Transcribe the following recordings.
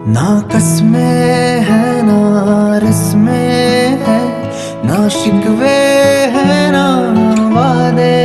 ना कसमें है ना रस्में है, ना शिकवे है ना वादे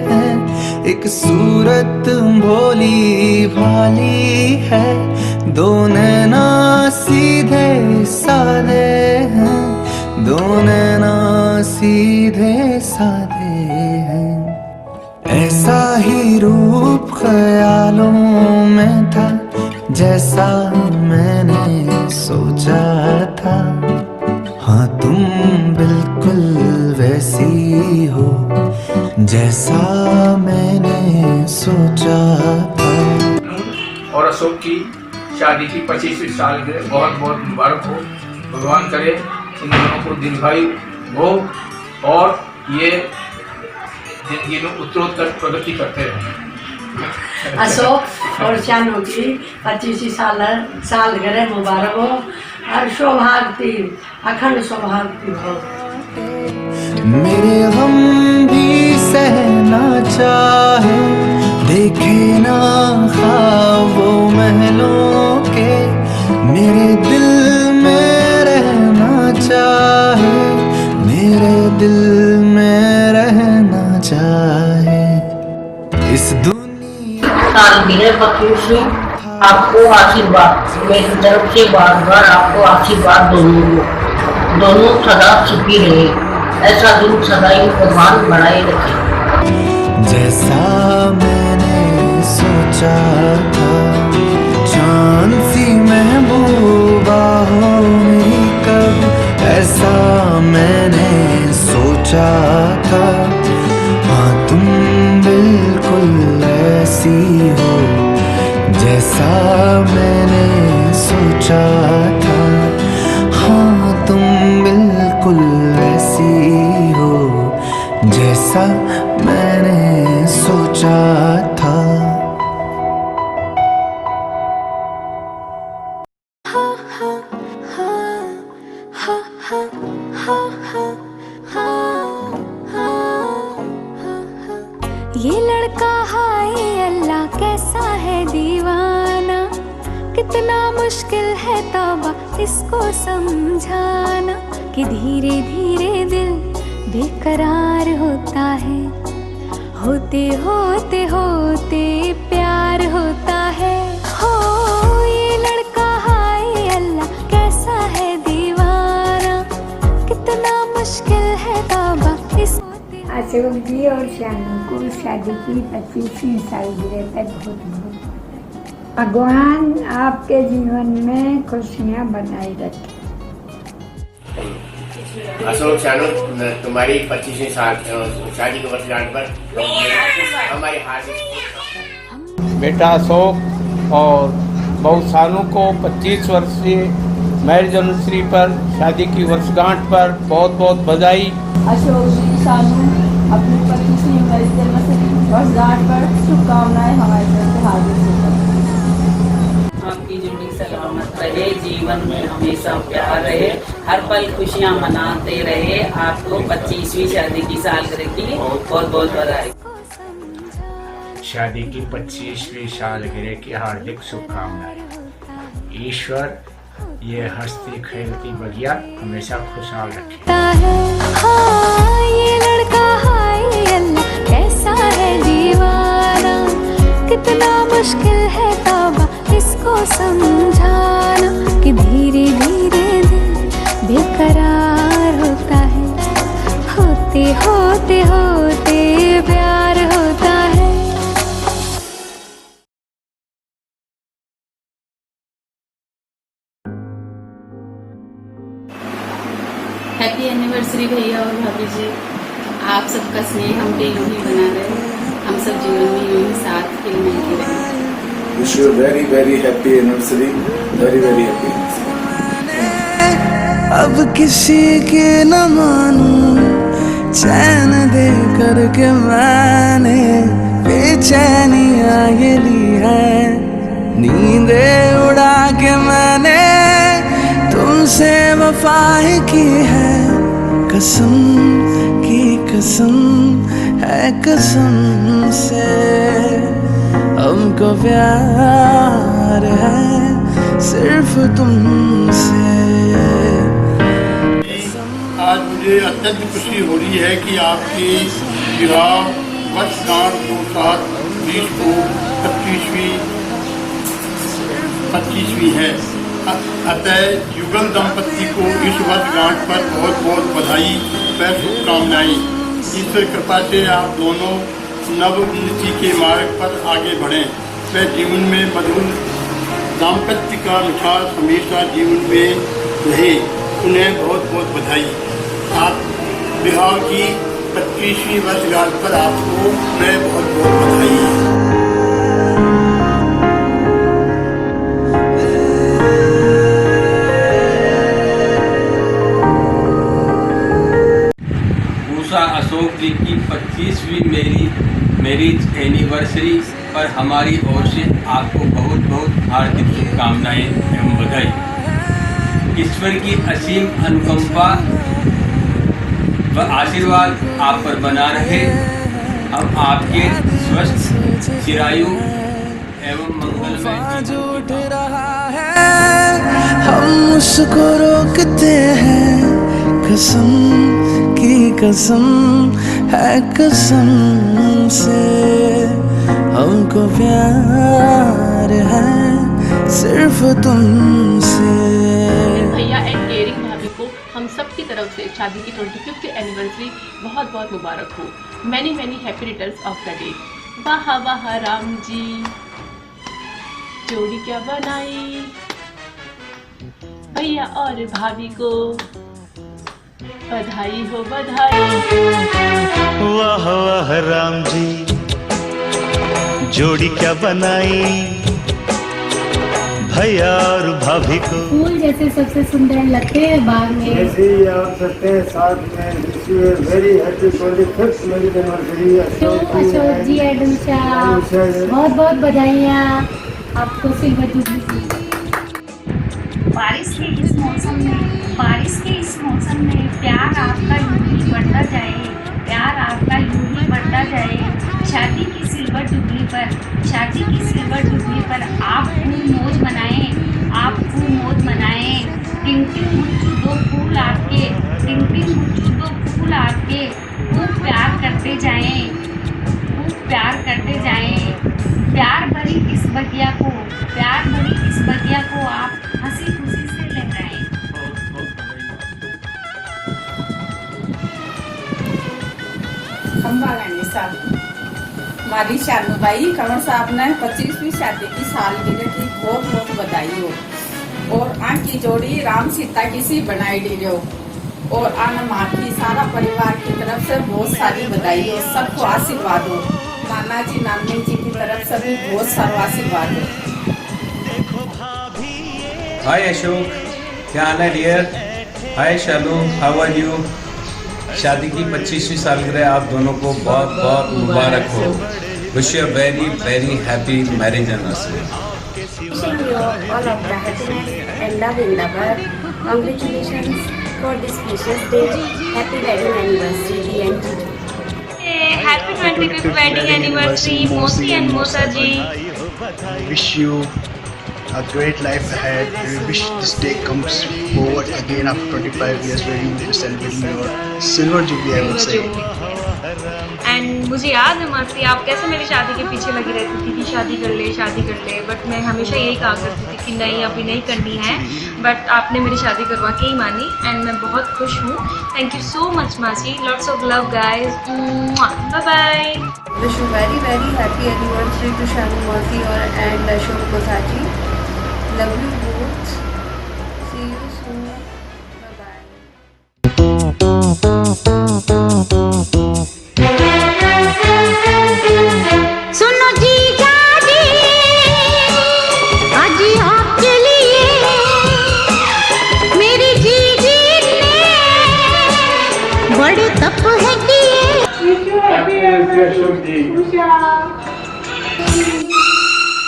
हैं। एक सूरत भोली भाली है, दो नैना सीधे साधे हैं, दो नैना सीधे साधे हैं। ऐसा ही रूप ख्यालों में था जैसा मैंने सोचा था। हाँ तुम बिल्कुल वैसी हो जैसा मैंने सोचा था। और अशोक की शादी की 25वीं साल में बहुत बहुत मुबारक हो। भगवान करे इन दोनों को दीर्घायु हो और ये जिंदगी में उत्तरोत्तर प्रगति करते रहें। अशोक और शानू की 25वीं सालगिरह मुबारक हो और सौभाग्यवती अखंड सौभाग्यवती हो। मेरे गम भी सहना चाहे, देखे ना ख्वाबों महलों के, मेरे दिल में रहना चाहे, मेरे दिल में रहना चाहे। इस सालगिरह 25वीं आपको आशीर्वाद मेरी तरफ से बार बार आपको आशीर्वाद दोनों सदा सुखी रहे। ऐसा दिन सदा ही भगवान बनाए रखे। जैसा मैंने सोचा था, चांद सी महबूबा हो मेरी कब, ऐसा मैंने सोचा था। हाँ तुम बिल्कुल ऐसी हो जैसा मैंने सोचा था। हाँ तुम बिल्कुल ऐसी हो जैसा मैंने सोचा था। ये लड़का हाय अल्लाह कैसा है दीवाना, कितना मुश्किल है तौबा इसको समझाना कि धीरे धीरे दिल बेकरार होता है, होते होते होते प्यार होता है। हो ये लड़का हाय अल्लाह कैसा है दीवाना, कितना मुश्किल है तौबा इस। अशोक जी और शानू को शादी की 25वीं सालगिरह पर बहुत बहुत भगवान आपके जीवन में खुशियाँ बनाए रखे। अशोक शानू तुम्हारी 25वीं शादी की वर्षगांठ पर हमारे हार्दिक। बेटा अशोक और बहू शानू को 25 वर्षीय मैरिज एनिवर्सरी पर शादी की वर्षगांठ पर बहुत बहुत बधाई। अशोक जी शानू अपनी 25वीं मैरिज एनिवर्सरी वर्षगांठ पर शुभकामनाएं हमारी तरफ से हार्दिक। आपकी जोड़ी सलामत रहे, जीवन में हमेशा प्यार रहे, हर पल खुशियां मनाते रहे। आपको 25वीं शादी की सालगिरह की बहुत बहुत बधाई। शादी की 25वीं सालगिरह की हार्दिक शुभकामनाएं। ईश्वर ये हंसती खेलती बगिया हमेशा खुशहाल रखे। हाँ ये लड़का हाय अल्लाह कैसा है दीवाना, कितना मुश्किल है तौबा इसको समझाना कि धीरे धीरे दिल बेकरार होता है, होते होते होते प्यार होता है। हैप्पी एनिवर्सरी भैया और भाभी जी। आप सबका स्नेह हम पे यूं ही बना रहे, हम सब जीवन में यूं ही साथ ही मिलते रहे। Wish you a very very happy anniversary, very very happy anniversary। अब किसी के न मानूं, चैन दे करके मैंने बेचैनियाँ ये ली है, नींदे उड़ा के मैंने तुमसे वफा की है। कसम की कसम है कसम से, हमको प्यार है सिर्फ तुमसे। आज मुझे अत्यंत खुशी हो रही है कि आपकी विवाह वर्षगांठ 2020 को 25वीं है। अतः युगल दंपति को इस वर्षगांठ पर बहुत बहुत बधाई व शुभकामनाएं। ईश्वर कृपा से आप दोनों नव उन्नति के मार्ग पर आगे बढ़ें व जीवन में मधुर दाम्पत्य का मिठास हमेशा जीवन में रहे। उन्हें बहुत बहुत बधाई। आप विवाह की 25वीं वर्षगांठ पर आपको मैं बहुत बहुत बधाई। उषा अशोक जी की 25वीं मैरिज एनिवर्सरी पर हमारी ओर से आपको बहुत बहुत हार्दिक शुभकामनाएं एवं बधाई। ईश्वर की असीम अनुकंपा व आशीर्वाद आप पर बना रहे। हम आपके स्वस्थ चिरायु एवं मंगलमय जुट रहा है, हम उसको रोकते हैं। कसम की कसम है कसम से, हमको प्यार है सिर्फ तुमसे। भैया एंड केयरिंग भाभी को हम सब की तरफ से शादी की 25th एनिवर्सरी बहुत बहुत मुबारक हो। Many many happy returns of the day. वाह वाह राम जी, जोड़ी क्या बनाई। भैया और भाभी को बधाई हो बधाई। वाह वाह राम जी, जोड़ी क्या बनाई। भैया और भाभी को फूल जैसे सबसे सुंदर लगते हैं बाग में। ऐसे ही आप सकते हैं साथ में। Wish you a very happy 25th marriage anniversary Ashok ji and Usha, बहुत बहुत बधाइयाँ आपको सिल्वर जुबली। बारिश के इस मौसम में प्यार आपका यूं ही बढ़ता जाए, प्यार आपका यूं ही बढ़ता जाए। शादी की सिल्वर जुबली पर आप खूब मौज मनाएं, आप खूब मौज मनाएं। टिंग टिंग मुच्चू दो फूल आपके, टिंग टिंग मुच्चू दो फूल आपके। खूब प्यार करते जाएं, खूब प्यार करते जाएं। प्यार भरी इस बगिया को आप हंसी खुशी से लहराएं। हमारी शानूबाई कंवर साहब ने 25वीं शादी की सालगिरह की बहुत बहुत बधाई हो। और आन की जोड़ी राम सीता की सी बनाई दी हो। और आन माँ की सारा परिवार की तरफ से बहुत सारी बधाई हो। सबको आशीर्वाद हो। नाना जी नानी जी की तरफ से भी बहुत सारा आशीर्वाद हो। हाय अशोक, क्या हाल है dear. Hi Shalu, how are you. शादी की 25वीं सालगिरह आप दोनों को बहुत बहुत मुबारक हो। Wish you very very happy marriage anniversary. Wishing you all of the happiness and love in the world. Congratulations for this precious day. Happy wedding anniversary, Dee and Jiju. Happy 25th wedding anniversary, Mosi and Mosa ji. Wish you a great life ahead. We wish this day comes forward again after 25 years where you will be celebrating your silver jubilee, I would say. And मुझे याद है मासी, आप कैसे मेरी शादी के पीछे लगी रहती थी कि शादी कर ले, बट मैं हमेशा यही कहा करती थी कि नहीं अभी नहीं करनी है। बट आपने मेरी शादी करवा के ही मानी एंड मैं बहुत खुश हूँ। थैंक यू सो मच मासी। Lots of love guys. Bye bye. Wish you very very happy anniversary to Shanu Mati and Ashok Kosaji. Love you both. See you soon. सुनो जीजा जी, आज आपके लिए मेरी जीजी ने बड़े तप है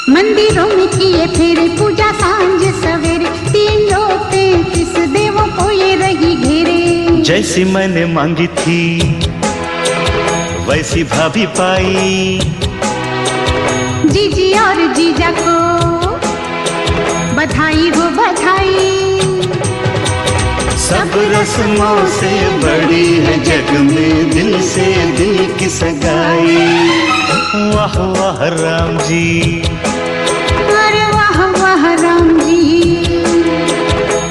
मंदिरों में किए फिर पूजा सांझ सवेरे। 3 लोटे किस देवों को ये रही घेरे। जैसी मैंने मांगी थी वैसी भाभी पाई। जीजी और जीजा को बधाई बड़ी हो बधाई। सब रस्मों से बड़ी है जग में दिल से दिल की सगाई। वाह वाह राम जी, अरे वाह वाह राम जी,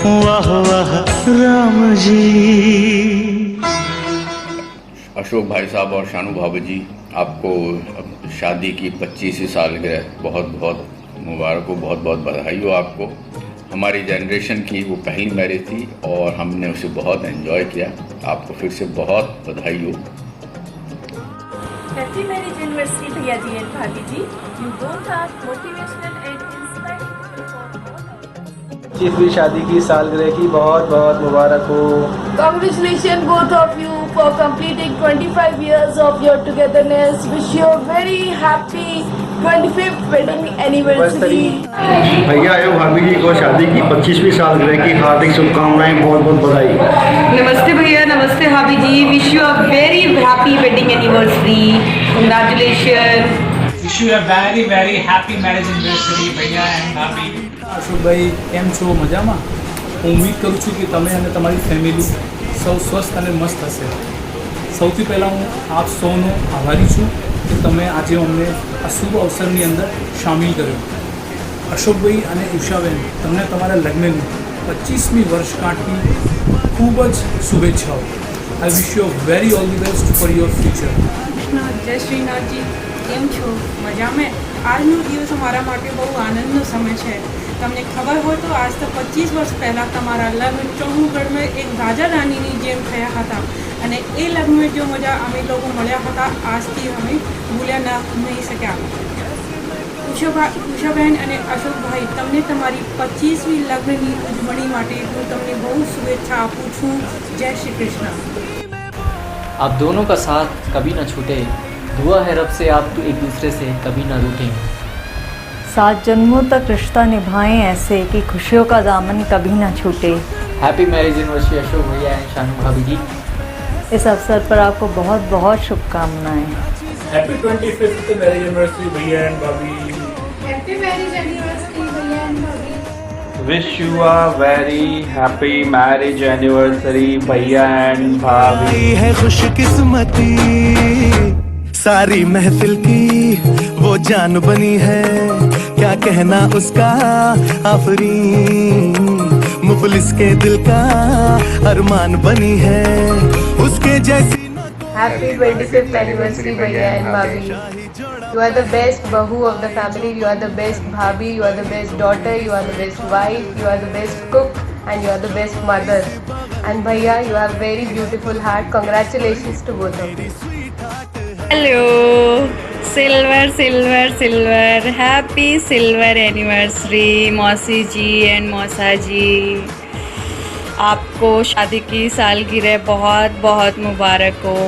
वाह वाह राम जी। अशोक भाई साहब और शानू भाभी जी, आपको शादी की 25वीं सालगिरह बहुत बहुत मुबारक हो, बहुत बहुत बधाई हो आपको। हमारी जनरेशन की वो पहली मैरिज थी और हमने उसे बहुत एंजॉय किया। आपको फिर से बहुत बधाई हो। हैप्पी मैरिज एनिवर्सरी भैया जी एंड भाभी जी। You both are motivational and inspiring. 25वीं शादी की सालगिरह की बहुत बहुत मुबारक हो। Congratulations both of you for completing 25 years of your togetherness. Wish you a very happy 25th wedding anniversary. भैया एवं भाभी जी को शादी की 25वीं सालगिरह की हार्दिक शुभकामनाएं, बहुत बहुत बधाई। नमस्ते भैया, नमस्ते भाभी जी। Wish you a very happy wedding anniversary. Congratulation. Wish you a very very happy marriage anniversary भैया एंड भाभी। અશોકભાઈ કેમ છો? મજામાં? હું ઉમ્મીદ કરું છું કે તમે અને તમારી ફેમિલી સૌ સ્વસ્થ અને મસ્ત હશે। સૌથી પહેલાં હું આપ સૌનો આભારી છું કે તમે આજે અમને આ શુભ અવસરની અંદર સામેલ કર્યો। અશોકભાઈ અને ઉષાબેન, તમને તમારા લગ્નની 25મી વર્ષગાંઠની ખૂબ જ શુભેચ્છાઓ। I wish you very all the best for your future. જય શ્રીનાથજી, કેમ છો? મજામાં? આજનો દિવસ અમારા માટે બહુ આનંદનો સમય છે। તમને ખબર હોય તો આજ તો 25 વર્ષ પહેલાં તમારા લગ્ન ચૌહુગઢમાં એક રાજા રાણીની જેમ થયા હતા અને એ લગ્નમાં જો મજા અમે લોકો મળ્યા હતા આજથી અમે ભૂલ્યા નહીં શક્યા। ઉષાબહેન અને અશોકભાઈ, તમને તમારી 25મી લગ્નની ઉજવણી માટે હું તમને બહુ શુભેચ્છા આપું છું। જય શ્રી કૃષ્ણ। आप दोनों का साथ कभी ना छूटे। दुआ है रब से आप एक दूसरे से कभी ना रूठें। 7 जन्मों तक रिश्ता निभाएं ऐसे कि खुशियों का दामन कभी ना छूटे। हैप्पी मैरिज एनिवर्सरी अशोक भैया एंड शानू भाभी जी। इस अवसर पर आपको बहुत बहुत शुभकामनाएं। हैप्पी 25th मैरिज एनिवर्सरी भैया एंड भाभी। Happy marriage anniversary भैया एंड भाभी। Wish you a very happy marriage anniversary भैया एंड भाभी। है खुशकिस्मती सारी महफिल की वो जान बनी है, क्या कहना उसका आफरीन। मुफलिस के दिल का अरमान बनी है, उसके जैसी। Happy 25th anniversary भैया एंड भाभी। You are the best bahu of the family. You are the best bhabhi. You are the best daughter. You are the best wife. You are the best cook and you are the best mother. And भैया, you have very beautiful heart. Congratulations to both of you. Hello, silver silver silver happy silver anniversary मौसी जी and मौसा जी। आपको शादी की सालगिरह बहुत बहुत मुबारक हो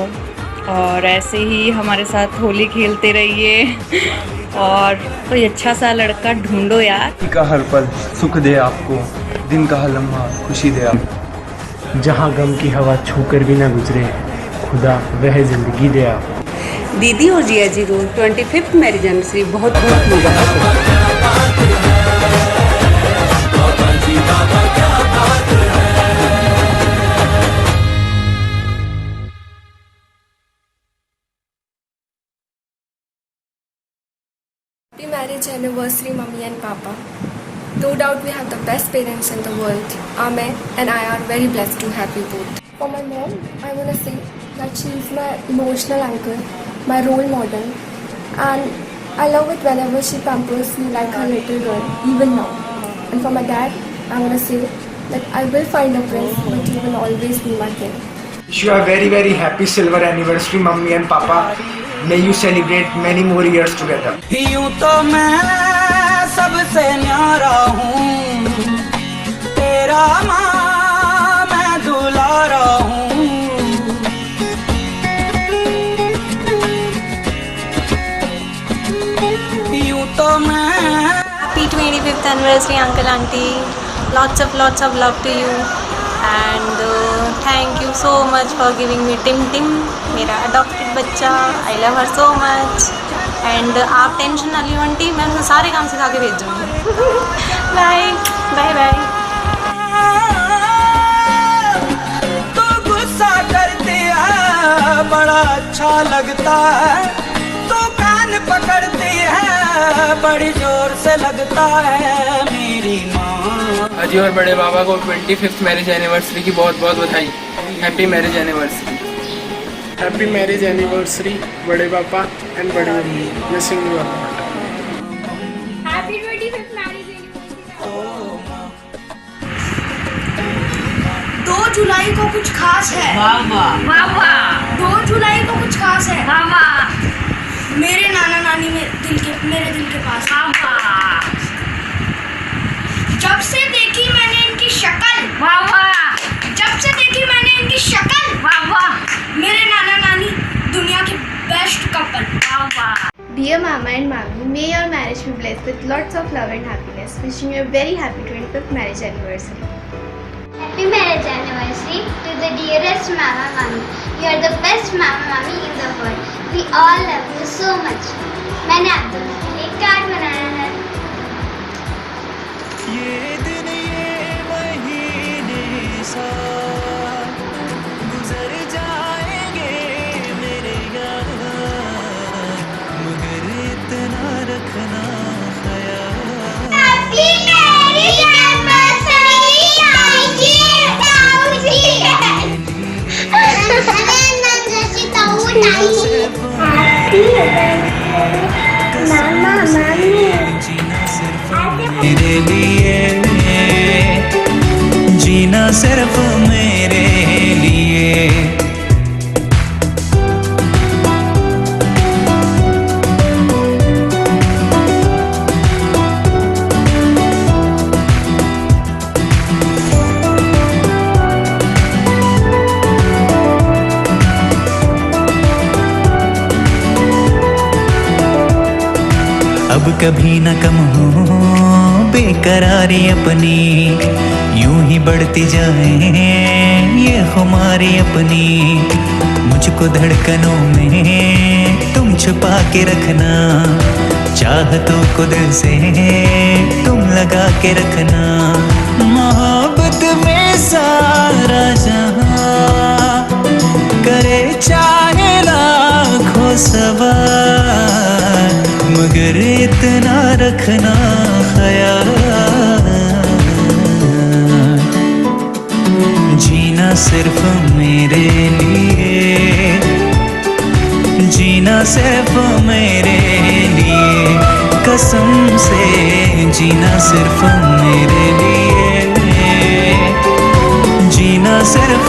और ऐसे ही हमारे साथ होली खेलते रहिए और कोई अच्छा सा लड़का ढूंढो यार। का हर पल सुख दे आपको, दिन का हर लम्हा खुशी दे आपको। जहाँ गम की हवा छूकर भी ना गुजरे, खुदा वह जिंदगी दे आपको। दीदी और जिया जी को 25th मैरिज एनिवर्सरी बहुत बहुत मुबारक हो। Happy marriage anniversary, Mummy and Papa. No doubt we have the best parents in the world. Ame and I are very blessed to have you both. For my mom, I want to say that she is my emotional anchor, my role model, and I love it whenever she pampers me like her little girl, even now. And for my dad, I want to say that I will find a prince, but you will always be my king. Wish you a very very happy silver anniversary, mummy and papa. May you celebrate many more years together. यूं तो मैं सबसे न्यारा हूँ, तेरा माँ मैं दुलारा हूँ। यूं तो मैं। Happy 25th anniversary, uncle auntie. Lots of love to you. And thank you so much for giving me Tim, मेरा adopted बच्चा. I love her so much. And आप टेंशन ना लियो आंटी, मैं उसे सारे काम सिखा के भेज दूँगी. Bye. Bye bye. तो गुस्सा करते हैं बड़ा अच्छा लगता है, तो कान पकड़ते हैं बड़ी जोर से लगता है मेरी माँ। अजी और बड़े बाबा को 25th मैरिज एनिवर्सरी की बहुत बहुत बधाई। Happy marriage anniversary. Happy marriage anniversary बड़े पापा एंड बड़ी mummy, missing you all. Happy 25th marriage anniversary. 2 जुलाई को कुछ खास है। वाह वाह। 2 जुलाई को कुछ खास है। वाह। मेरे नाना नानी मेरे दिल के पास। जब से देखी मैंने इनकी शक्ल। जब से देखी मैंने इनकी शक्ल। मेरे नाना नानी दुनिया के best couple. Dear Mama and Mami, may your marriage be blessed with lots of love and happiness. Wishing you a very happy 25th marriage anniversary. Happy marriage anniversary to the dearest Mama Mami. You are the best Mama Mami in the world. We all love you so much. मैंने आप दोनों के लिए card बनाया है। ये दिन ये महीने साल गुजर जाएंगे मेरे यार, मगर इतना रखना ख्याल। Happy marriage anniversary, मेरे लिए जीना सिर्फ मेरे लिए। अब कभी न कम हो बेकरारी अपनी, यूं ही बढ़ती जाए ये खुमारी अपनी। मुझको धड़कनों में तुम छुपा के रखना, चाहतों को दिल से तुम लगा के रखना। मोहब्बत में सारा जहां करे चाहे लाखों सवार, मगर इतना रखना ख्याल। जीना सिर्फ मेरे लिए, जीना सिर्फ मेरे लिए, कसम से जीना सिर्फ मेरे लिए, जीना सिर्फ